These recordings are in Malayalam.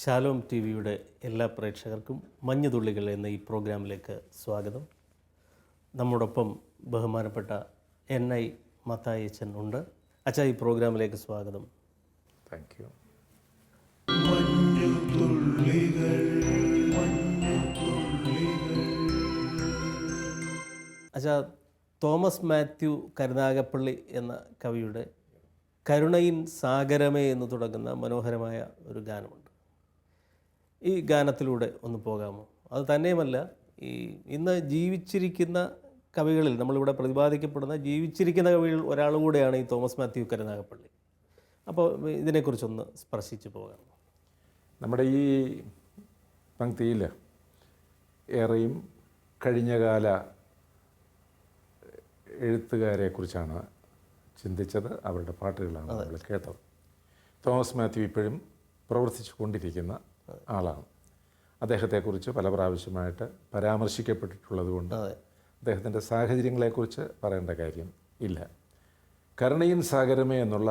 ശാലോം ടി വിയുടെ എല്ലാ പ്രേക്ഷകർക്കും മഞ്ഞുതുള്ളികൾ എന്ന ഈ പ്രോഗ്രാമിലേക്ക് സ്വാഗതം. നമ്മോടൊപ്പം ബഹുമാനപ്പെട്ട NI മത്തായിച്ചൻ ഉണ്ട്. അച്ഛാ, ഈ പ്രോഗ്രാമിലേക്ക് സ്വാഗതം. Thank you. അച്ഛാ, തോമസ് മാത്യു കരുനാഗപ്പള്ളി എന്ന കവിയുടെ കരുണയിൻ സാഗരമേ എന്ന് തുടങ്ങുന്ന മനോഹരമായ ഒരു ഗാനമുണ്ട്. ഈ ഗാനത്തിലൂടെ ഒന്ന് പോകാമോ? അത് തന്നെയുമല്ല, ഇന്ന് ജീവിച്ചിരിക്കുന്ന കവികളിൽ, നമ്മളിവിടെ പ്രതിപാദിക്കപ്പെടുന്ന ജീവിച്ചിരിക്കുന്ന കവികളിൽ ഒരാൾ കൂടെയാണ് ഈ തോമസ് മാത്യു കരുനാഗപ്പള്ളി. അപ്പോൾ ഇതിനെക്കുറിച്ചൊന്ന് സ്പർശിച്ച് പോകാം. നമ്മുടെ ഈ പങ്ക്തിയിൽ ഏറെയും കഴിഞ്ഞകാല എഴുത്തുകാരെക്കുറിച്ചാണ് ചിന്തിച്ചത്, അവരുടെ പാട്ടുകളാണ് നമ്മൾ കേട്ടത്. തോമസ് മാത്യു ഇപ്പോഴും പ്രവർത്തിച്ചു കൊണ്ടിരിക്കുന്ന ആളാണ്. അദ്ദേഹത്തെക്കുറിച്ച് പല പ്രാവശ്യമായിട്ട് പരാമർശിക്കപ്പെട്ടിട്ടുള്ളത് കൊണ്ട് അദ്ദേഹത്തിൻ്റെ സാഹചര്യങ്ങളെക്കുറിച്ച് പറയേണ്ട കാര്യം ഇല്ല. കരുണയിൻ സാഗരമേ എന്നുള്ള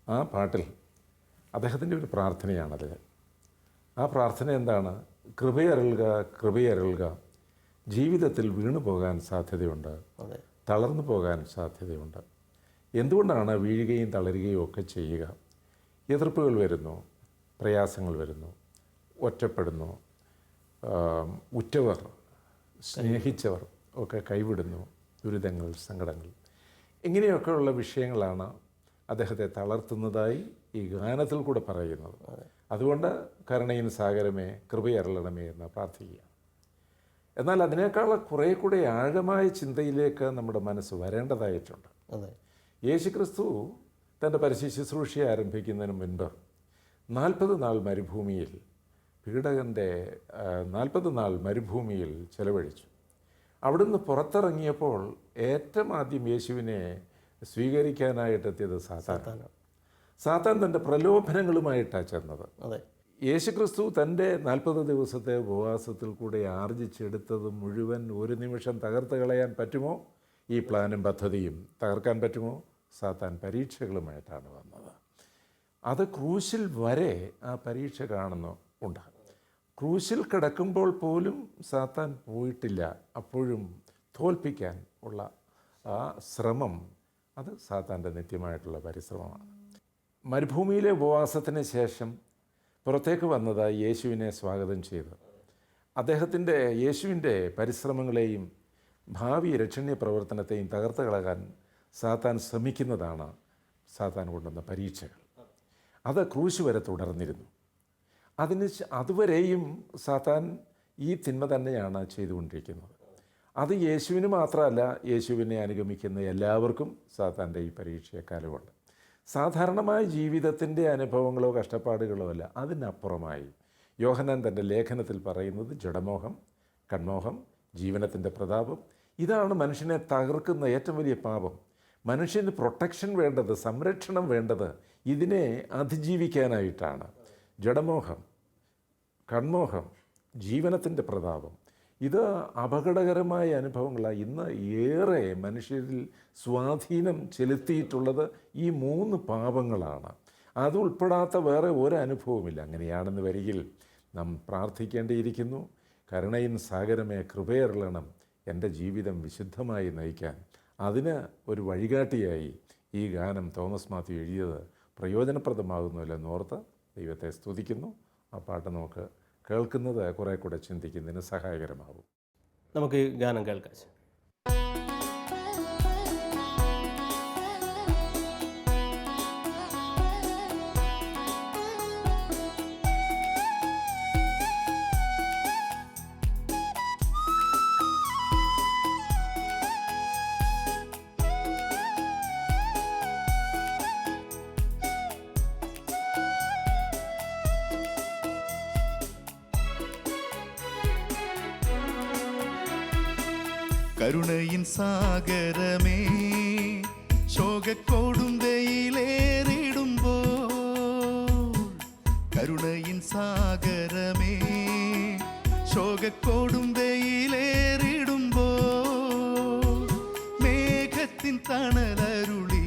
ആ പാട്ടിൽ അദ്ദേഹത്തിൻ്റെ ഒരു പ്രാർത്ഥനയാണത്. ആ പ്രാർത്ഥന എന്താണ്? കൃപയരുൾക, കൃപയരുൾക. ജീവിതത്തിൽ വീണു പോകാൻ സാധ്യതയുണ്ട്, തളർന്നു പോകാൻ സാധ്യതയുണ്ട്. എന്തുകൊണ്ടാണ് വീഴുകയും തളരുകയും ഒക്കെ ചെയ്യുക? എതിർപ്പുകൾ വരുന്നു, പ്രയാസങ്ങൾ വരുന്നു, ഒറ്റപ്പെടുന്നു, ഉറ്റവർ സ്നേഹിച്ചവർ ഒക്കെ കൈവിടുന്നു, ദുരിതങ്ങൾ, സങ്കടങ്ങൾ, ഇങ്ങനെയൊക്കെയുള്ള വിഷയങ്ങളാണ് അദ്ദേഹത്തെ തളർത്തുന്നതായി ഈ ഗാനത്തിൽ കൂടെ പറയുന്നത്. അതുകൊണ്ട് കരുണയിൻ സാഗരമേ, കൃപയരുളണമേ എന്ന് പ്രാർത്ഥിക്കുക. എന്നാൽ അതിനേക്കാൾ കുറേ കൂടെ ആഴമായ ചിന്തയിലേക്ക് നമ്മുടെ മനസ്സ് വരേണ്ടതായിട്ടുണ്ട്. യേശുക്രിസ്തു തൻ്റെ പരസ്യ ശുശ്രൂഷയെ ആരംഭിക്കുന്നതിന് മുൻപ് 40 നാൾ മരുഭൂമിയിൽ, പീഡകൻ്റെ 40 നാൾ മരുഭൂമിയിൽ ചെലവഴിച്ചു. അവിടുന്ന് പുറത്തിറങ്ങിയപ്പോൾ ഏറ്റവും ആദ്യം യേശുവിനെ സ്വീകരിക്കാനായിട്ടെത്തിയത് സാത്താനാണ്. സാത്താൻ തൻ്റെ പ്രലോഭനങ്ങളുമായിട്ടാണ് ചെന്നത്. യേശുക്രിസ്തു തൻ്റെ 40 ദിവസത്തെ ഉപവാസത്തിൽ കൂടെ ആർജിച്ചെടുത്തത് മുഴുവൻ ഒരു നിമിഷം തകർത്ത് കളയാൻ പറ്റുമോ? ഈ പ്ലാനും പദ്ധതിയും തകർക്കാൻ പറ്റുമോ? സാത്താൻ പരീക്ഷകളുമായിട്ടാണ് വന്നത്. അത് ക്രൂശിൽ വരെ ആ പരീക്ഷ ഉണ്ട്. ക്രൂശിൽ കിടക്കുമ്പോൾ പോലും സാത്താൻ പോയിട്ടില്ല. അപ്പോഴും തോൽപ്പിക്കാൻ ഉള്ള ആ ശ്രമം, അത് സാത്താൻ്റെ നിത്യമായിട്ടുള്ള പരിശ്രമമാണ്. മരുഭൂമിയിലെ ഉപവാസത്തിന് ശേഷം പുറത്തേക്ക് വന്നതായി യേശുവിനെ സ്വാഗതം ചെയ്ത് യേശുവിൻ്റെ പരിശ്രമങ്ങളെയും ഭാവി രക്ഷണീയ പ്രവർത്തനത്തെയും തകർത്ത് കളയാൻ സാത്താൻ ശ്രമിക്കുന്നതാണ് സാത്താൻ കൊണ്ടുവന്ന പരീക്ഷകൾ. അത് ക്രൂശ് വരെ തുടർന്നിരുന്നു. അതുവരെയും സാത്താൻ ഈ തിന്മ തന്നെയാണ് ചെയ്തുകൊണ്ടിരിക്കുന്നത്. അത് യേശുവിന് മാത്രമല്ല, യേശുവിനെ അനുഗമിക്കുന്ന എല്ലാവർക്കും സാത്താൻ്റെ ഈ പരീക്ഷയെക്കാലമുണ്ട്. സാധാരണമായ ജീവിതത്തിൻ്റെ അനുഭവങ്ങളോ കഷ്ടപ്പാടുകളോ അല്ല, അതിനപ്പുറമായി യോഹന്നാൻ തൻ്റെ ലേഖനത്തിൽ പറയുന്നത് ജഡമോഹം, കൺമോഹം, ജീവനത്തിൻ്റെ പ്രതാപം, ഇതാണ് മനുഷ്യനെ തകർക്കുന്ന ഏറ്റവും വലിയ പാപം. മനുഷ്യന് പ്രൊട്ടക്ഷൻ വേണ്ടത്, സംരക്ഷണം വേണ്ടത് ഇതിനെ അതിജീവിക്കാനായിട്ടാണ്. ജഡമോഹം, കൺമോഹം, ജീവനത്തിൻ്റെ പ്രതാപം, ഇത് അപകടകരമായ അനുഭവങ്ങളാണ്. ഇന്ന് ഏറെ മനുഷ്യരിൽ സ്വാധീനം ചെലുത്തിയിട്ടുള്ളത് ഈ 3 പാപങ്ങളാണ്. അത് ഉൾപ്പെടാത്ത വേറെ ഒരനുഭവമില്ല. അങ്ങനെയാണെന്ന് വരികിൽ നാം പ്രാർത്ഥിക്കേണ്ടിയിരിക്കുന്നു. കരുണയിൻ സാഗരമേ, കൃപയരുളണം, എൻ്റെ ജീവിതം വിശുദ്ധമായി നയിക്കാൻ. അതിന് ഒരു വഴികാട്ടിയായി ഈ ഗാനം തോമസ് മാത്യു എഴുതിയത് പ്രയോജനപ്രദമാകുന്നില്ലെന്നോർത്ത് ദൈവത്തെ സ്തുതിക്കുന്നു. ആ പാട്ട് നമുക്ക് കേൾക്കുന്നത് കുറേ കൂടെ ചിന്തിക്കുന്നതിന് സഹായകരമാകും. നമുക്ക് ഈ ഗാനം കേൾക്കാം. കരുണയിൻ സാഗരമേ, ശോകക്കൊടുന്തയിലേറിടുമ്പോൾ, കരുണയിൻ സാഗരമേ, ശോകക്കൊടുന്തയിലേറിടുമ്പോൾ, മേഘത്തിൻ തണലരുളി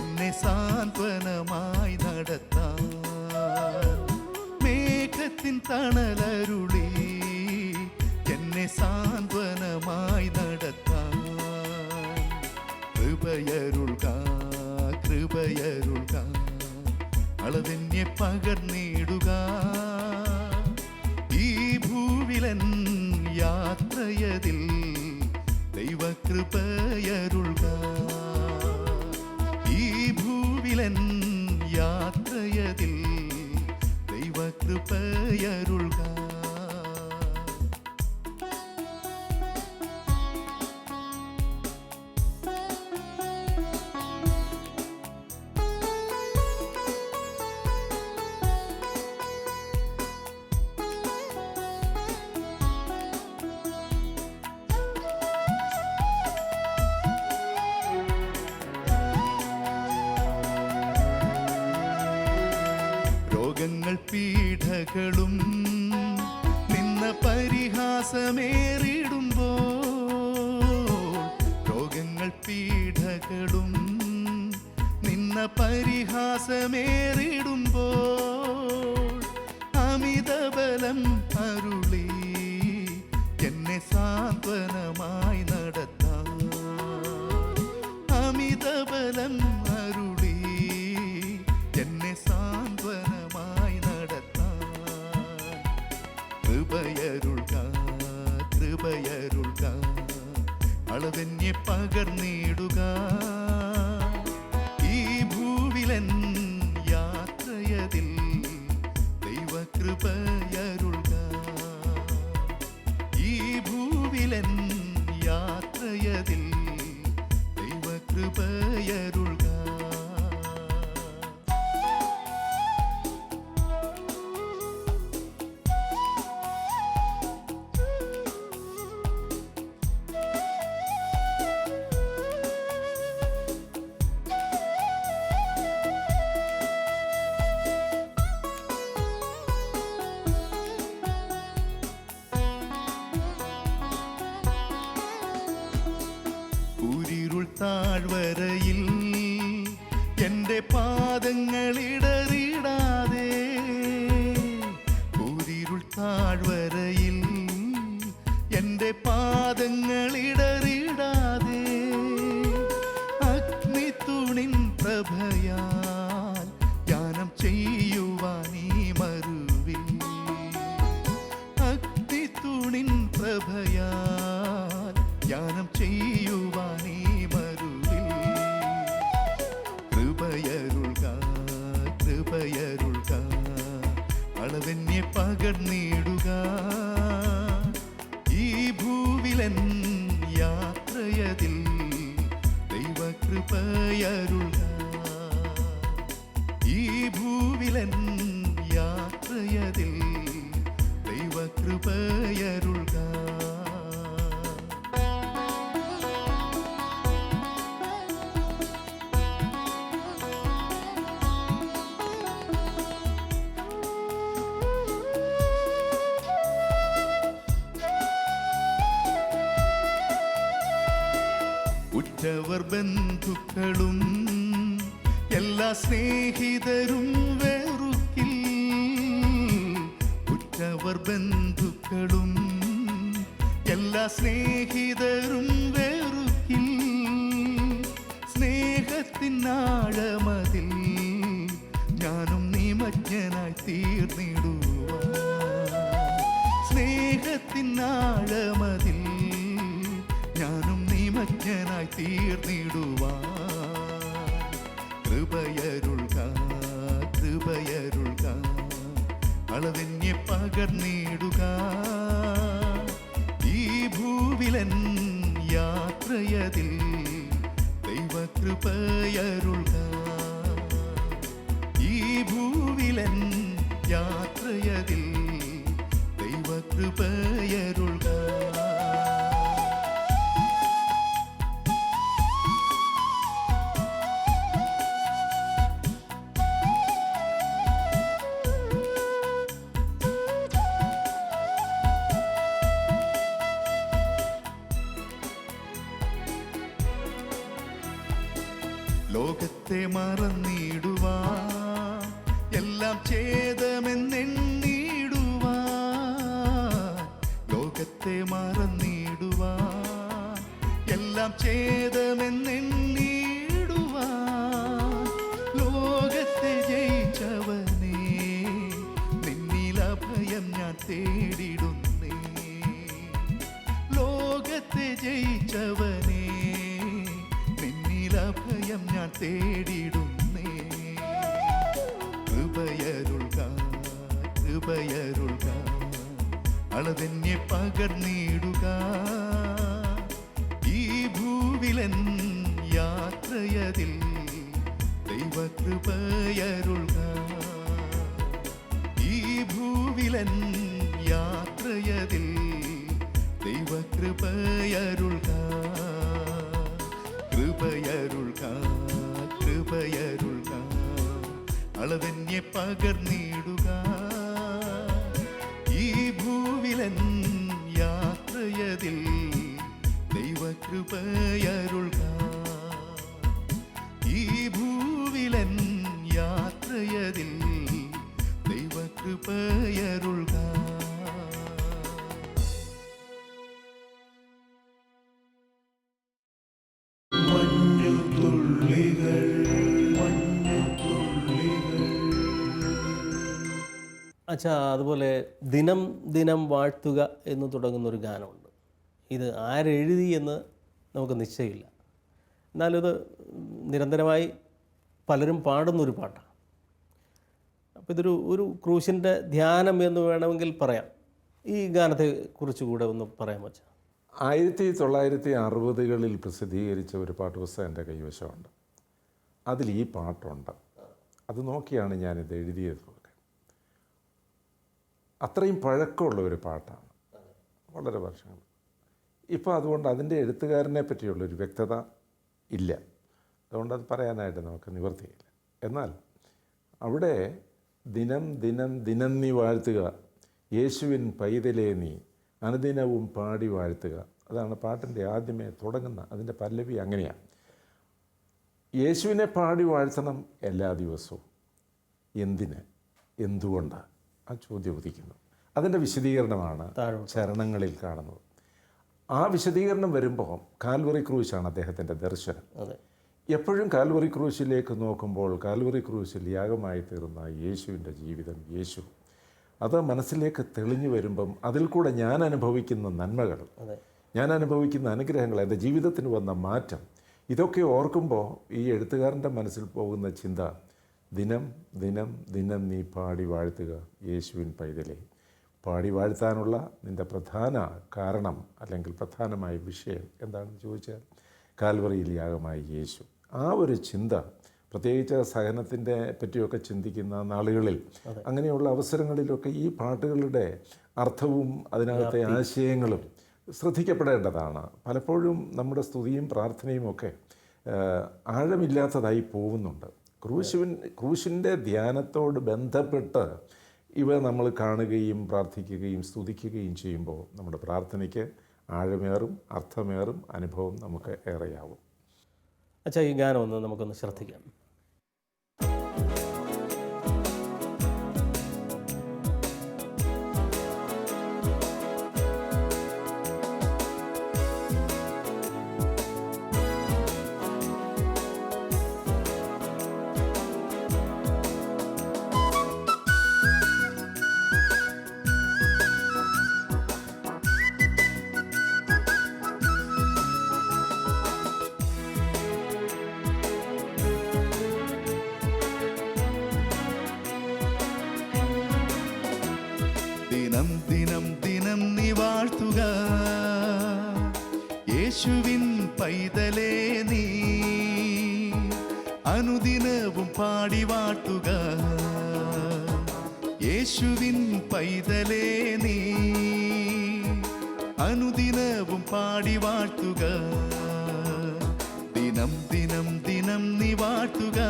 എന്നെ സാന്ത്വനമായി നടത്താം. മേഘത്തിൻ തണലരുളി എന്നെ സാന്ത്വനമായി നടത്താൻ കൃപയരുൾക കൃപയരുൾക അളവെന്നെ പകർന്നിടുക ഈ ഭൂവിലൻ യാത്രയതിൽ ദൈവകൃപയരുൾക ഈ ഭൂവിലൻ യാത്രയതിൽ ദൈവകൃപയരുൾക രോഗങ്ങൾ പീഡകളും നിന്ന പരിഹാസമേറിടുമ്പോൾ രോഗങ്ങൾ പീഡകളും നിന്ന പരിഹാസമേറിടുമ്പോൾ അമിതബലം അരുളി എന്നെ സാന്ത്വനമായി നടത്താൻ അമിതബലം അരുളി എന്നെ സാന്ത്വനമായി നടത്താൻ കൃപയരുൾക കൃപയരുൾക അളവെന്നെ പകർന്നിടുക ഈ ഭൂവിലൻ യാത്രയതിൽ ദൈവകൃപയരുൾക ഈ ഭൂവിലൻ യാത്രയതിൽ ദൈവകൃപയരുൾക കൂരിരുൾ താഴ്വരയിൽ എൻ്റെ പാദങ്ങളിടറിടാതെ കൂരിരുൾ താഴ്വരയിൽ എൻ്റെ പാദങ്ങളിടറിടാതെ അഗ്നിത്തുണിൻ പ്രഭയാൽ ധ്യാനം ചെയ്യുവാൻ ഈ മരുവിൽ അഗ്നിത്തുണിൻ പ്രഭയാൽ ധ്യാനം ചെയ്യുവാൻ ഈ മരുവിൽ കൃപയരുൾക കൃപയരുൾക അളവെന്നെ പകർന്നിടുക ഈ ഭൂവിലൻ യാത്രയതിൽ ദൈവകൃപയരുൾക ഈ ഭൂവിലൻ യാത്രയതിൽ ദൈവകൃപയരുൾക ഉറ്റവർ ബന്ധുക്കളും എല്ലാ സ്നേഹിതരും വെറുക്കിൽ ഉറ്റവർ ബന്ധുക്കളും എല്ലാ സ്നേഹിതരും വെറുക്കിൽ സ്നേഹത്തിനാഴമതിൽ ഞാനും നിമജ്ഞനായി തീർന്നിടുവാൻ സ്നേഹത്തിനാഴമതിൽ ഞാനും നിമജ്ഞനായി തീർന്നിടുവാൻ കൃപയരുൾക കൃപയരുൾക അളവെന്നെ പകർന്നിടുക ഈ ഭൂവിലൻ യാത്രയതിൽ ദൈവകൃപയരുൾക ഈ ഭൂവിലൻ യാത്രയതിൽ ദൈവകൃപയരുൾക ലോകത്തെ മറന്നിടുവാൻ എല്ലാം ഛേദമെന്നെണ്ണിടുവാൻ ലോകത്തെ മറന്നിടുവാൻ എല്ലാം ഛേദമെന്നെണ്ണിടുവാൻ ലോകത്തെ ജയിച്ചവനേ നിന്നിൽ അഭയം ഞാൻ തേടിടുന്നേ ലോകത്തെ ജയിച്ചവനേ നിന്നിൽ അഭയം ഞാൻ തേടിടുന്നേ കൃപയരുൾക കൃപയരുൾക അളവെന്നെ പകർന്നിടുക ഈ ഭൂവിലൻ യാത്രയതിൽ ദൈവകൃപയരുൾക ഈ ഭൂവിലൻ യാത്രയതിൽ ദൈവകൃപയരുൾക കൃപയരുൾക കൃപയരുൾക അളവെന്നെ പകർന്നിടുക ഈ ഭൂവിലൻ യാത്രയതിൽ ദൈവകൃപയരുൾക ഈ ഭൂവിലൻ യാത്രയതിൽ ദൈവകൃപയരുൾക അച്ഛാ, അതുപോലെ ദിനം ദിനം വാഴ്ത്തുക എന്ന് തുടങ്ങുന്നൊരു ഗാനമുണ്ട്. ഇത് ആരെഴുതി എന്ന് നമുക്ക് നിശ്ചയമില്ല. എന്നാലും ഇത് നിരന്തരമായി പലരും പാടുന്നൊരു പാട്ടാണ്. അപ്പോൾ ഇതൊരു ക്രൂശിൻ്റെ ധ്യാനം എന്ന് വേണമെങ്കിൽ പറയാം. ഈ ഗാനത്തെക്കുറിച്ച് കൂടെ ഒന്ന് പറയാമോ അച്ഛാ? 1960കളിൽ പ്രസിദ്ധീകരിച്ച ഒരു പാട്ടുപുസ്തകം എൻ്റെ കൈവശമുണ്ട്. അതിൽ ഈ പാട്ടുണ്ട്. അത് നോക്കിയാണ് ഞാനിത് എഴുതിയത്. അത്രയും പഴക്കമുള്ള ഒരു പാട്ടാണ്, വളരെ വർഷങ്ങൾ. ഇപ്പോൾ അതുകൊണ്ട് അതിൻ്റെ എഴുത്തുകാരനെ പറ്റിയുള്ളൊരു വ്യക്തത ഇല്ല, അതുകൊണ്ട് അത് പറയാനായിട്ട് നമുക്ക് നിവൃത്തിയില്ല. എന്നാൽ അവിടെ ദിനം ദിനം ദിനം നീ വാഴ്ത്തുക, യേശുവിൻ പൈതലേ നീ അനുദിനവും പാടി വാഴ്ത്തുക. അതാണ് പാട്ടിൻ്റെ ആദ്യമേ തുടങ്ങുന്ന അതിൻ്റെ പല്ലവി അങ്ങനെയാണ്. യേശുവിനെ പാടി വാഴ്ത്തണം എല്ലാ ദിവസവും. എന്തിന്, എന്തുകൊണ്ട്? ആ ചോദ്യം ഉദിക്കുന്നു. അതിൻ്റെ വിശദീകരണമാണ് ചരണങ്ങളിൽ കാണുന്നത്. ആ വിശദീകരണം വരുമ്പോൾ കാൽവറി ക്രൂശാണ് അദ്ദേഹത്തിൻ്റെ ദർശനം. എപ്പോഴും കാൽവറി ക്രൂശിലേക്ക് നോക്കുമ്പോൾ കാൽവറി ക്രൂശിൽ യാഗമായി തീർന്ന യേശുവിൻ്റെ ജീവിതം, യേശു, അത് മനസ്സിലേക്ക് തെളിഞ്ഞു വരുമ്പം അതിൽ കൂടെ ഞാൻ അനുഭവിക്കുന്ന നന്മകൾ, ഞാൻ അനുഭവിക്കുന്ന അനുഗ്രഹങ്ങൾ, എൻ്റെ ജീവിതത്തിന് വന്ന മാറ്റം, ഇതൊക്കെ ഓർക്കുമ്പോൾ ഈ എഴുത്തുകാരൻ്റെ മനസ്സിൽ പോകുന്ന ചിന്ത, ദിനം ദിനം ദിനം നീ പാടി വാഴ്ത്തുക യേശുവിൻ പൈതലേ. പാടി വാഴ്ത്താനുള്ള നിൻ്റെ പ്രധാന കാരണം അല്ലെങ്കിൽ പ്രധാനമായ വിഷയം എന്താണെന്ന് ചോദിച്ചാൽ കാൽവറിയിൽ യാഗമായി യേശു. ആ ഒരു ചിന്ത, പ്രത്യേകിച്ച് സഹനത്തിൻ്റെ പറ്റിയൊക്കെ ചിന്തിക്കുന്ന നാളുകളിൽ, അങ്ങനെയുള്ള അവസരങ്ങളിലൊക്കെ ഈ പാട്ടുകളുടെ അർത്ഥവും അതിനകത്തെ ആശയങ്ങളും ശ്രദ്ധിക്കപ്പെടേണ്ടതാണ്. പലപ്പോഴും നമ്മുടെ സ്തുതിയും പ്രാർത്ഥനയും ഒക്കെ ആഴമില്ലാത്തതായി പോകുന്നുണ്ട്. ക്രൂശിൻ്റെ ധ്യാനത്തോട് ബന്ധപ്പെട്ട് ഇവ നമ്മൾ കാണുകയും പ്രാർത്ഥിക്കുകയും സ്തുതിക്കുകയും ചെയ്യുമ്പോൾ നമ്മുടെ പ്രാർത്ഥനയ്ക്ക് ആഴമേറും അർത്ഥമേറും അനുഭവം നമുക്ക് ഏറെയാവും. അച്ഛാ, ഈ ഗാനം ഒന്ന് നമുക്കൊന്ന് ശ്രദ്ധിക്കാം. ദിനം ദിനം ദിനം നീ വാഴ്ത്തുക യേശുവിൻ പൈതലേ നീ അനുദിനവും പാടി വാഴ്ത്തുക യേശുവിൻ പൈതലേ നീ അനുദിനവും പാടി വാഴ്ത്തുക ദിനം ദിനം ദിനം നീ വാഴ്ത്തുക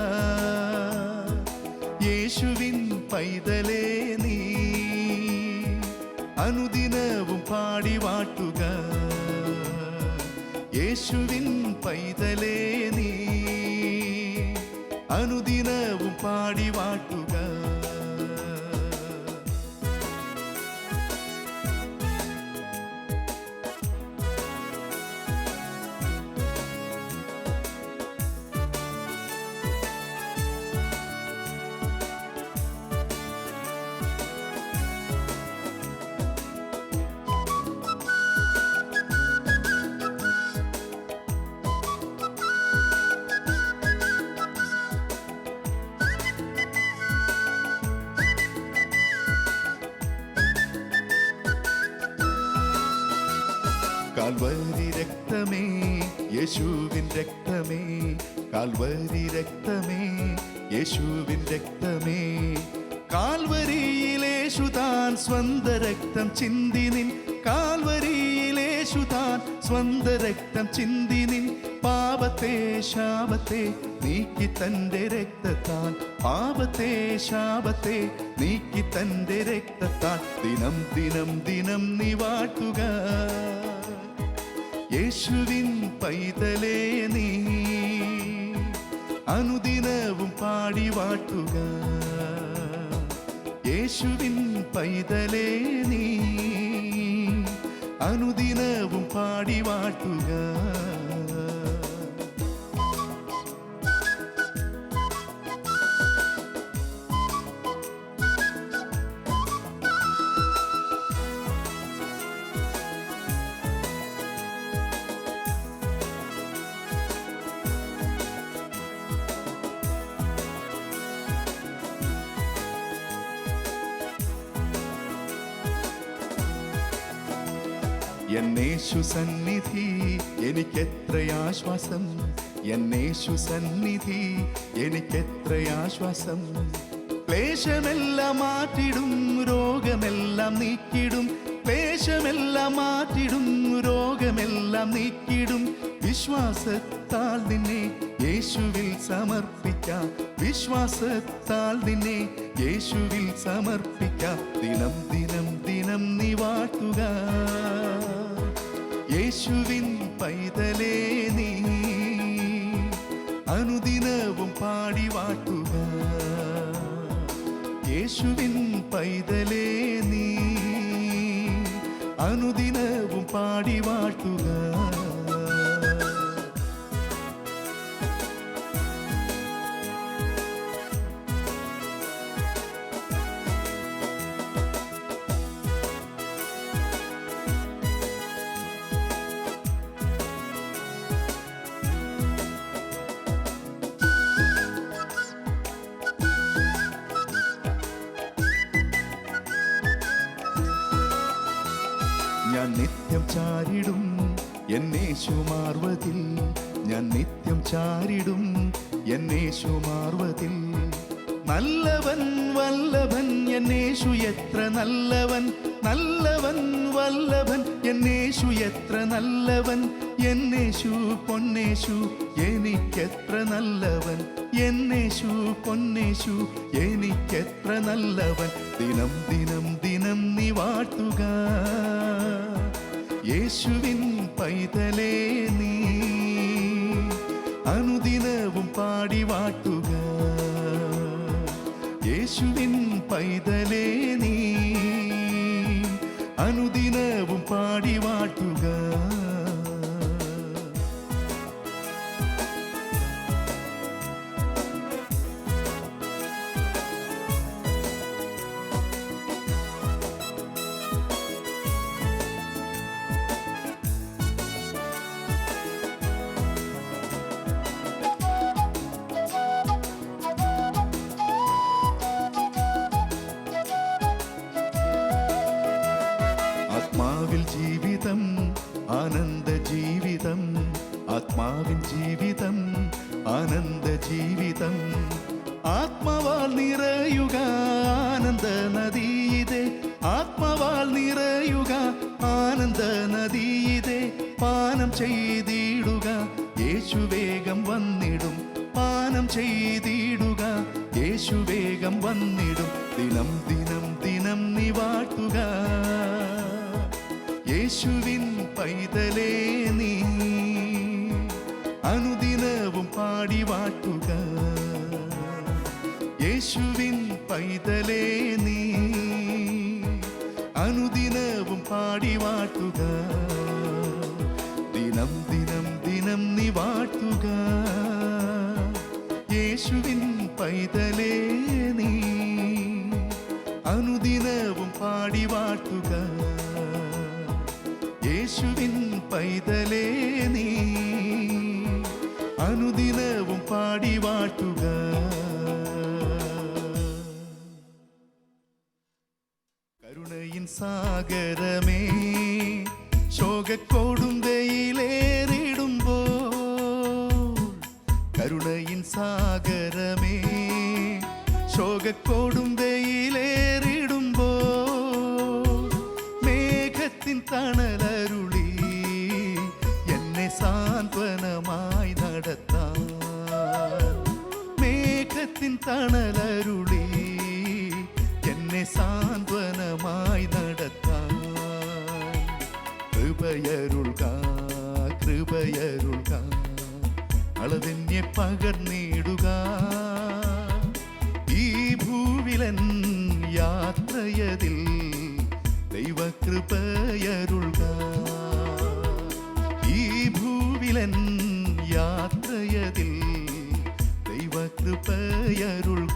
യേശുവിൻ പൈതലേ നീ അനുദിനവും പാടി വാഴ്ത്തുക യേശുവിൻ പൈതലേ നീ അനുദിനവും പാടി വാഴ്ത്തുക. കാൽവരി രക്തമേ, യേശുവിൻ രക്തമേ, കാൽവരി രക്തമേ, യേശുവിൻ രക്തമേ. കാൽവരിയിലേശു താൻ സ്വന്ത രക്തം ചിന്തി നിൻ, കാൽവരിയിലേശു താൻ സ്വന്ത രക്തം ചിന്തി നിൻ. പാപത്തെ ശാപത്തെ നീക്കി തന്റെ രക്തത്താൽ, പാപത്തെ ശാപത്തെ നീക്കി തന്റെ രക്തത്താൽ ദിനം ദിനം ദിനം നീ വാട്ടുക. യേശുവിൻ പൈതലേ നീ അനുദിനവും പാടി വാട്ടുക. യേശുവിൻ പൈതലേ നീ അനുദിനവും പാടി വാട്ടുക. എന്നേശു സന്നിധി എനിക്കെത്രയാശ്വാസം, എന്നേശു സന്നിധി എനിക്കെത്രയാശ്വാസം. ക്ലേശമെല്ലാം മാറ്റിടും, രോഗമെല്ലാം നീക്കിടും, ക്ലേശമെല്ലാം മാറ്റിടും, രോഗമെല്ലാം നീക്കിടും. വിശ്വാസത്താൽ നിന്നെ യേശുവിൽ സമർപ്പിക്കാം, വിശ്വാസത്താൽ നിന്നെ യേശുവിൽ സമർപ്പിക്കാം. ദിനം ദിനം ദിനം നീ വാട്ടുക. യേശുവിൻ പൈതലേ നീ അനുദിനവും പാടി വാട്ടുക. യേശുവിൻ പൈതലേ നീ അനുദിനവും പാടി വാട്ടുക. ഞാൻ നിത്യം ചാരിടും എന്നേശു മാർവതിൽ, ഞാൻ നിത്യം ചാരിടും എന്നേശു മാർവതിൽ. നല്ലവൻ വല്ലഭൻ എന്നേശു എത്ര നല്ലവൻ, നല്ലവൻ വല്ലഭൻ എന്നേശു എത്ര നല്ലവൻ. എന്നേശു പൊന്നേശു എനിക്കെത്ര നല്ലവൻ, എന്നേശു പൊന്നേശു എനിക്കെത്ര നല്ലവൻ. ദിനം ദിനം ദിനം നീ വാട്ടുക. യേശുവിൻ പൈതലേ നീ അനുദിനവും പാടി വാട്ടുക. യേശുവിൻ പൈതലേ നീ അനുദിനവും പാടി വാട്ടുക. ആത്മാവിൽ ജീവിതം, ആനന്ദ ജീവിതം, ആത്മാവിൻ ജീവിതം, ആനന്ദ ജീവിതം. ആത്മാവാൽ നിറയുക ആനന്ദ നദിയിതെ, ആത്മാവാൽ നിറയുക ആനന്ദ നദിയിതെ. പാനം ചെയ്തിടുക യേശു വേഗം വന്നിടും, പാനം ചെയ്തിടുക യേശു വേഗം വന്നിടും. ദിനം ദിനം ദിനം നീ വാട്ടുക. യേശുവിൻ പൈതലേ നീ അനുദിനവും പാടി വാട്ടുക. യേശുവിൻ പൈതലേ നീ അനുദിനവും പാടി വാട്ടുക. ദിനം ദിനം ദിനം നീ വാട്ടുക. യേശുവിൻ പൈതലേ നീ അനുദിനവും പാടി വാട്ടുക. യേശുവിൻ പൈതലേ നീ അനുദിനവും പാടി വാട്ടുക. കരുണയിൻ സാഗരമേ, ശോക ശോകക്കൊടുന്തയിലേറിടുമ്പോൾ കരുണയിൻ സാഗരമേ, ശോകക്കൊടുന്തയിലേറിടുമ്പോൾ മേഘത്തിൻ തണലരുളി എന്നെ സാന്ത്വനമായി നടത്താൻ, മേഘത്തിൻ തണലരുളി എന്നെ സാന്ത്വനമായി നടത്താൻ കൃപയരുൾക, കൃപയരുൾക, അളവെന്നെ പകർന്നിടുക. ഈ ഭൂവിലൻ യാത്രയതിൽ ദൈവകൃപയരുൾക, ഈ ഭൂവിലൻ യാത്രയതിൽ ദൈവകൃപയരുൾക.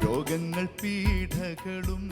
രോഗങ്ങൾ പീഡകളും